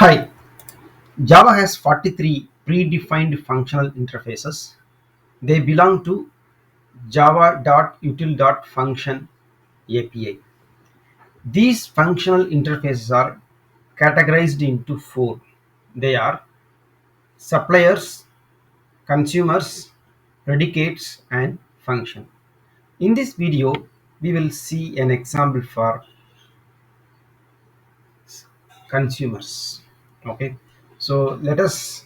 Hi, Java has 43 predefined functional interfaces. They belong to java.util.function API. These functional interfaces are categorized into four. They are suppliers, consumers, predicates, and function. In this video, we will see an example for consumers. Okay, so let us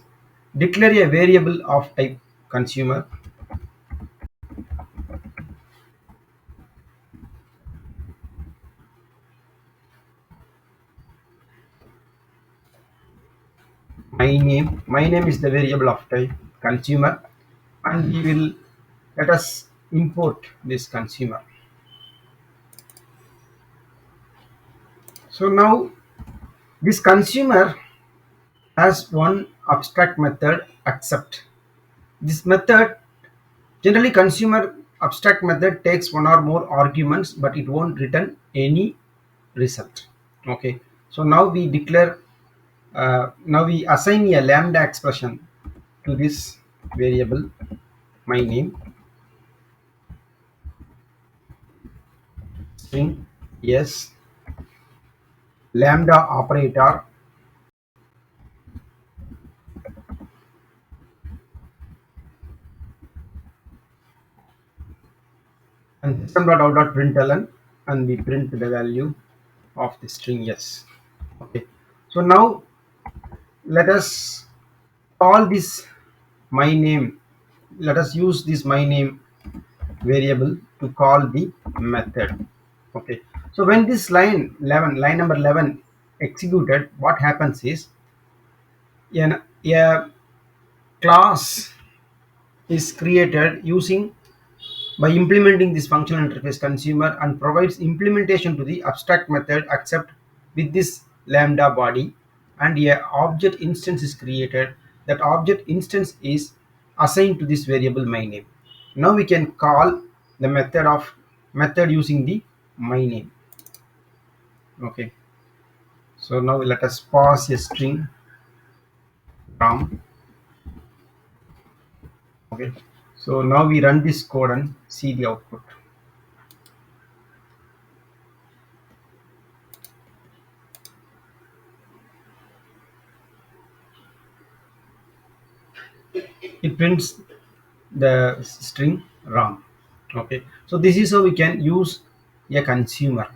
declare a variable of type consumer. My name is the variable of type consumer, and we will let us import this consumer. So now this consumer has one abstract method accept. This method, generally consumer abstract method, takes one or more arguments, but it won't return any result. Okay, so now we assign a lambda expression to this variable my name, string yes, lambda operator, and system.out.println, and we print the value of the string yes. Okay, so now let us call this my name. Let us use this my name variable to call the method. Okay, so when this line number 11 executed, what happens is a class is created using by implementing this functional interface consumer, and provides implementation to the abstract method accept with this lambda body, and a object instance is created. That object instance is assigned to this variable my name. Now we can call the method using the my name. Okay, so now let us pass a string from. Okay, so now we run this code and see the output. It prints the string ram. Okay, so this is how we can use a consumer.